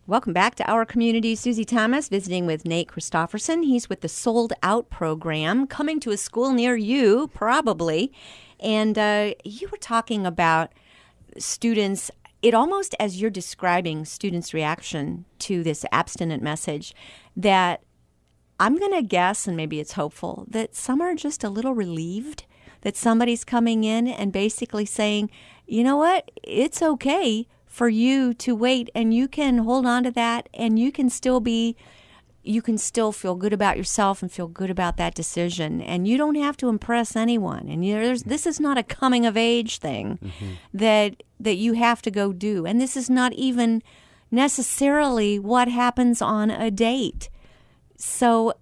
Welcome back to Our Community. Susie Thomas visiting with Nate Christofferson. He's with the Sold Out program, coming to a school near you, probably. And you were talking about students, it almost as you're describing students' reaction to this abstinent message, that I'm going to guess, and maybe it's hopeful, that some are just a little relieved that somebody's coming in and basically saying, you know what, it's okay for you to wait, and you can hold on to that, and you can still feel good about yourself and feel good about that decision, and you don't have to impress anyone. And this is not a coming of age thing that you have to go do, and this is not even necessarily what happens on a date. So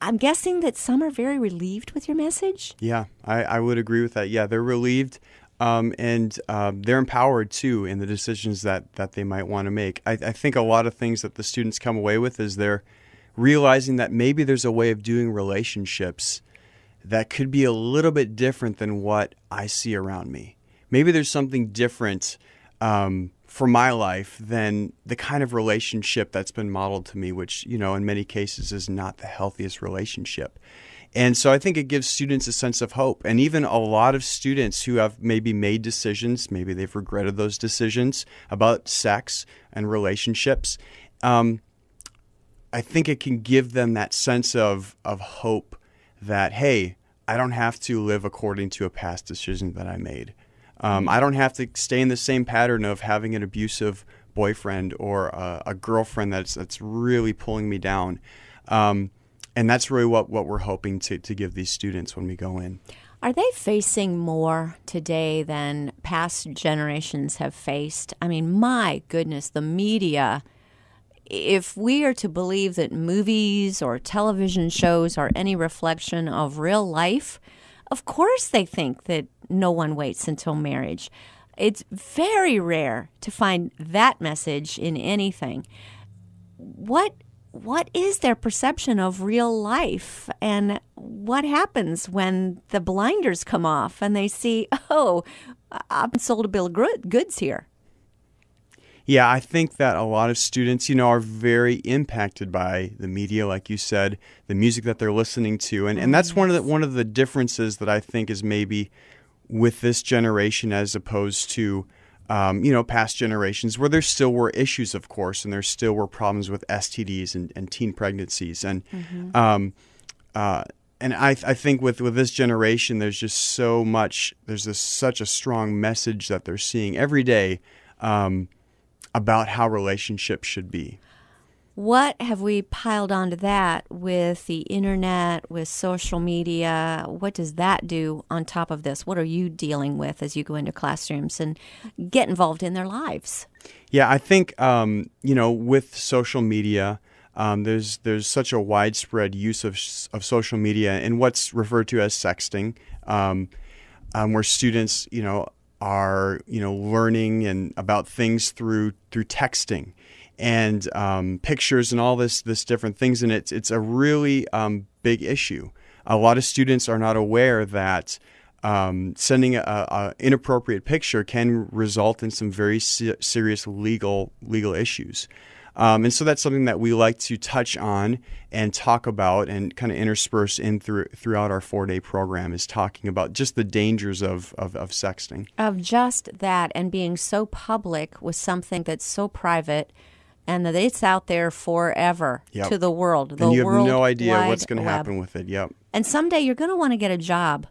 I'm guessing that some are very relieved with your message. Yeah, I would agree with that. Yeah, they're relieved. And they're empowered, too, in the decisions that they might want to make. I think a lot of things that the students come away with is they're realizing that maybe there's a way of doing relationships that could be a little bit different than what I see around me. Maybe there's something different for my life than the kind of relationship that's been modeled to me, which, in many cases is not the healthiest relationship. And so I think it gives students a sense of hope. And even a lot of students who have maybe made decisions, maybe they've regretted those decisions about sex and relationships, I think it can give them that sense of hope that, hey, I don't have to live according to a past decision that I made. I don't have to stay in the same pattern of having an abusive boyfriend or a girlfriend that's really pulling me down. And that's really what we're hoping to give these students when we go in. Are they facing more today than past generations have faced? I mean, my goodness, the media, if we are to believe that movies or television shows are any reflection of real life, of course they think that no one waits until marriage. It's very rare to find that message in anything. What is their perception of real life, and what happens when the blinders come off and they see, oh, I've been sold a bill of goods here? Yeah, I think that a lot of students, are very impacted by the media, like you said, the music that they're listening to, and that's one of the differences that I think is maybe with this generation as opposed to past generations, where there still were issues, of course, and there still were problems with STDs and teen pregnancies. And and I think with this generation, there's just so much, such a strong message that they're seeing every day about how relationships should be. What have we piled onto that with the internet, with social media? What does that do on top of this? What are you dealing with as you go into classrooms and get involved in their lives? Yeah, I think, with social media, there's such a widespread use of social media and what's referred to as sexting, where students, are, learning and about things through texting and pictures and all this different things, and it's a really big issue. A lot of students are not aware that sending a inappropriate picture can result in some very serious legal issues. And so that's something that we like to touch on and talk about and kind of intersperse in throughout our 4-day program, is talking about just the dangers of sexting. Of just that, and being so public with something that's so private, and that it's out there forever to the world. And you have no idea what's going to happen with it. Yep. And someday you're going to want to get a job.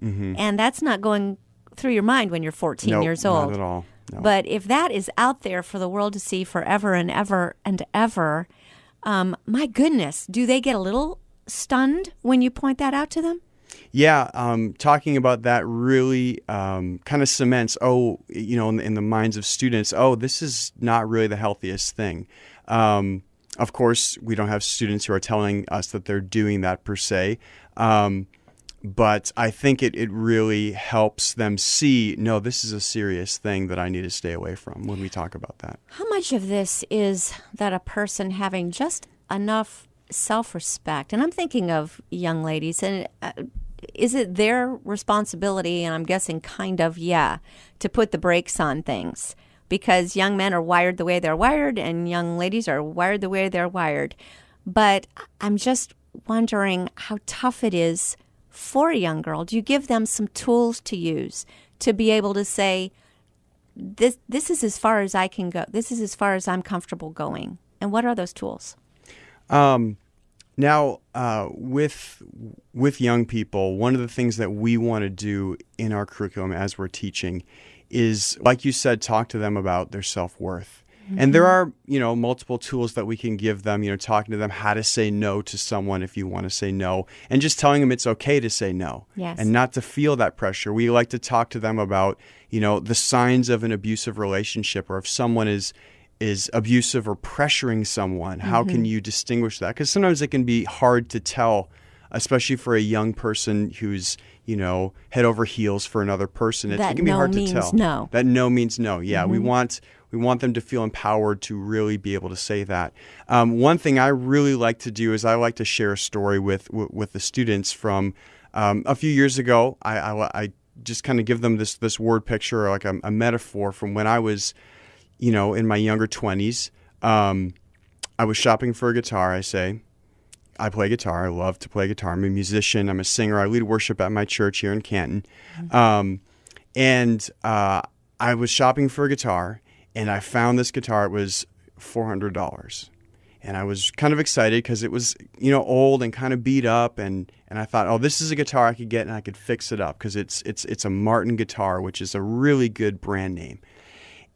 Mm-hmm. And that's not going through your mind when you're 14 years old. Not at all. No. But if that is out there for the world to see forever and ever and ever, my goodness, do they get a little stunned when you point that out to them? Yeah, talking about that really kind of cements, in the minds of students, this is not really the healthiest thing. Of course, we don't have students who are telling us that they're doing that per se, but I think it really helps them see, no, this is a serious thing that I need to stay away from when we talk about that. How much of this is that a person having just enough self-respect, and I'm thinking of young ladies, and is it their responsibility, and I'm guessing kind of, to put the brakes on things? because young men are wired the way they're wired and young ladies are wired the way they're wired. But I'm just wondering how tough it is for a young girl. Do you give them some tools to use to be able to say, this is as far as I can go. This is as far as I'm comfortable going. And what are those tools? Now, with young people, one of the things that we want to do in our curriculum as we're teaching is, like you said, talk to them about their self-worth. And there are, multiple tools that we can give them, talking to them how to say no to someone if you want to say no, and just telling them it's okay to say no. Yes. And not to feel that pressure. We like to talk to them about, the signs of an abusive relationship, or if someone is abusive or pressuring someone, how can you distinguish that? Because sometimes it can be hard to tell, especially for a young person who's, head over heels for another person. It can be hard to tell. No. That no means no. Yeah, we want them to feel empowered to really be able to say that. One thing I really like to do is I like to share a story with the students from a few years ago. I just kind of give them this word picture, or like a metaphor from when I was, in my younger 20s. I was shopping for a guitar. I play guitar. I love to play guitar. I'm a musician. I'm a singer. I lead worship at my church here in Canton. And I was shopping for a guitar, and I found this guitar. It was $400. And I was kind of excited because it was, old and kind of beat up. And I thought, oh, this is a guitar I could get and I could fix it up because it's a Martin guitar, which is a really good brand name.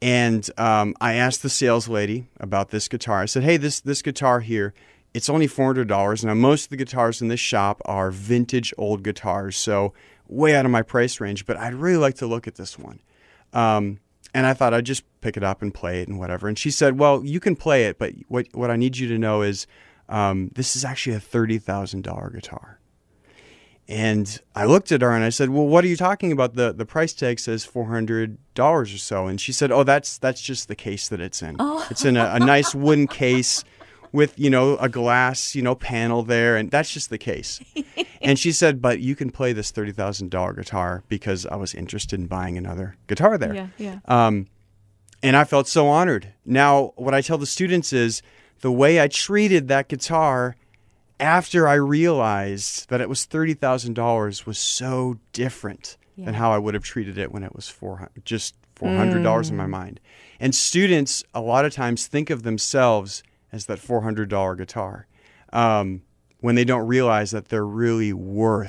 And I asked the sales lady about this guitar. I said, hey, this guitar here, it's only $400. Now, most of the guitars in this shop are vintage old guitars, so way out of my price range. But I'd really like to look at this one. And I thought I'd just pick it up and play it and whatever. And she said, well, you can play it, but what I need you to know is this is actually a $30,000 guitar. And I looked at her and I said, well, what are you talking about? The price tag says $400 or so. And she said, oh, that's just the case that it's in. Oh. It's in a nice wooden case with, a glass, panel there. And that's just the case. And she said, but you can play this $30,000 guitar, because I was interested in buying another guitar there. Yeah. And I felt so honored. Now, what I tell the students is the way I treated that guitar after I realized that it was $30,000 was so different than how I would have treated it when it was $400 in my mind. And students a lot of times think of themselves as that $400 guitar when they don't realize that they're really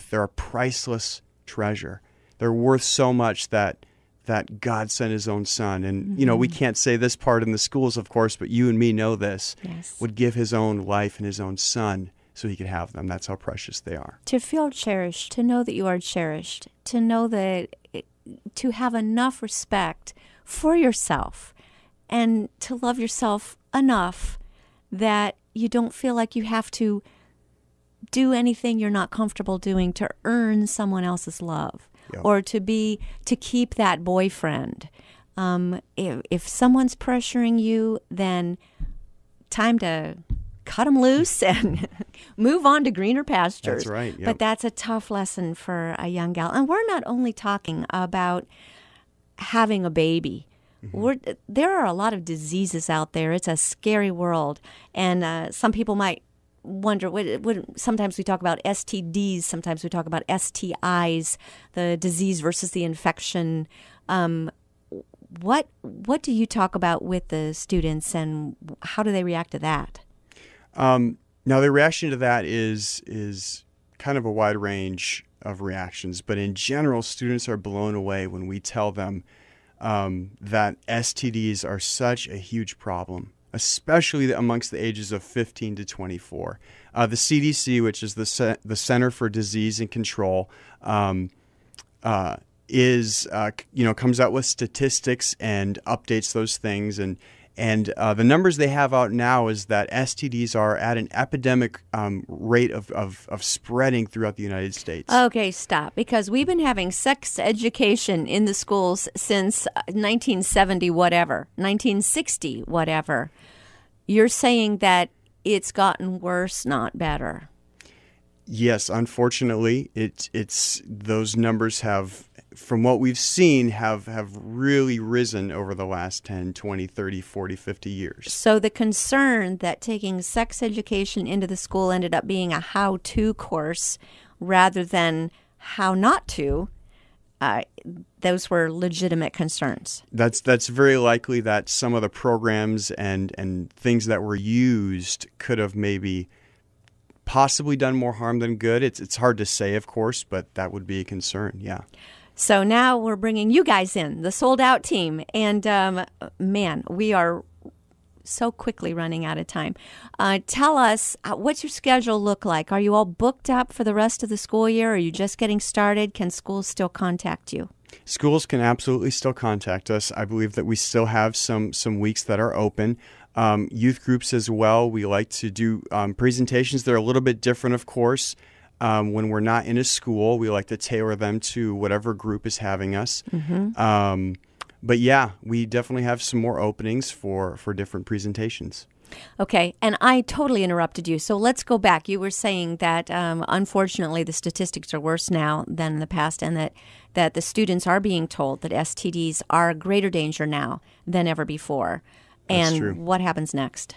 they're a priceless treasure. They're worth so much that God sent his own son. And, we can't say this part in the schools, of course, but you and me know this, would give his own life and his own son so he could have them. That's how precious they are. To feel cherished, to know that you are cherished, to know that, to have enough respect for yourself and to love yourself enough that you don't feel like you have to do anything you're not comfortable doing to earn someone else's love. Yep. Or to keep that boyfriend. If someone's pressuring you, then time to cut them loose and move on to greener pastures. That's right. Yep. But that's a tough lesson for a young gal. And we're not only talking about having a baby. There are a lot of diseases out there. It's a scary world. And some people might wonder, sometimes we talk about STDs, sometimes we talk about STIs, the disease versus the infection. What do you talk about with the students, and how do they react to that? Now, the reaction to that is kind of a wide range of reactions, but in general, students are blown away when we tell them that STDs are such a huge problem, especially amongst the ages of 15 to 24. The CDC, which is the Center for Disease and Control, comes out with statistics and updates those things, and the numbers they have out now is that STDs are at an epidemic rate of spreading throughout the United States. Okay, stop. Because we've been having sex education in the schools since 1970 whatever, 1960 whatever. You're saying that it's gotten worse, not better. Yes, unfortunately, it's those numbers have, from what we've seen, have really risen over the last 10, 20, 30, 40, 50 years. So the concern that taking sex education into the school ended up being a how-to course rather than how not to, those were legitimate concerns. That's very likely that some of the programs and things that were used could have maybe possibly done more harm than good. It's hard to say, of course, but that would be a concern, yeah. So now we're bringing you guys in, the Sold Out team. And man, we are so quickly running out of time. Tell us, what's your schedule look like? Are you all booked up for the rest of the school year? Are you just getting started? Can schools still contact you? Schools can absolutely still contact us. I believe that we still have some weeks that are open. Youth groups as well. We like to do presentations. They're a little bit different, of course. When we're not in a school, we like to tailor them to whatever group is having us. Mm-hmm. But yeah, we definitely have some more openings for different presentations. Okay, and I totally interrupted you, so let's go back. You were saying that unfortunately the statistics are worse now than in the past, and that the students are being told that STDs are a greater danger now than ever before. That's and true. What happens next?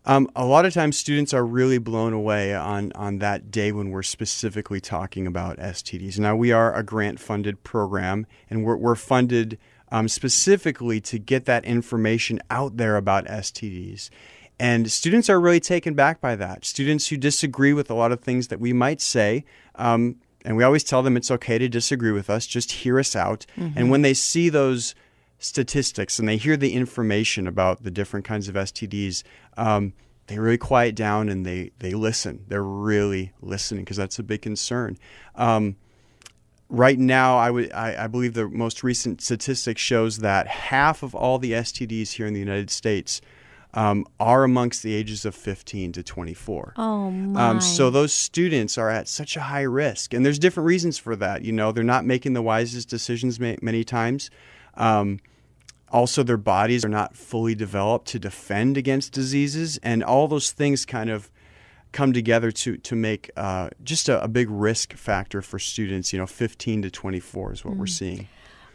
A lot of times students are really blown away on that day when we're specifically talking about STDs. Now, we are a grant-funded program, and we're funded specifically to get that information out there about STDs. And students are really taken back by that. Students who disagree with a lot of things that we might say, and we always tell them it's okay to disagree with us, just hear us out. Mm-hmm. And when they see those statistics and they hear the information about the different kinds of STDs, they really quiet down and they listen. They're really listening because that's a big concern. Right now, I believe the most recent statistic shows that half of all the STDs here in the United States are amongst the ages of 15 to 24. Oh, my. So those students are at such a high risk. And there's different reasons for that. You know, they're not making the wisest decisions many times. Also, their bodies are not fully developed to defend against diseases. And all those things kind of come together to make just a big risk factor for students. 15 to 24 is what we're seeing.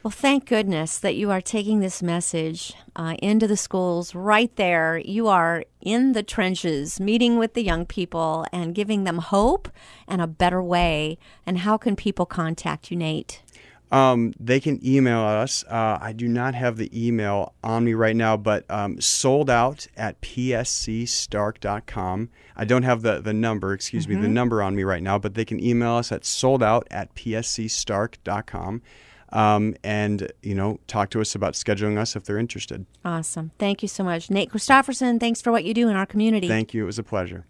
Well, thank goodness that you are taking this message into the schools right there. You are in the trenches, meeting with the young people and giving them hope and a better way. And how can people contact you, Nate? They can email us. I do not have the email on me right now, but soldout@pscstark.com. I don't have the number, the number on me right now, but they can email us at soldout@pscstark.com. And talk to us about scheduling us if they're interested. Awesome. Thank you so much. Nate Christopherson, thanks for what you do in our community. Thank you. It was a pleasure.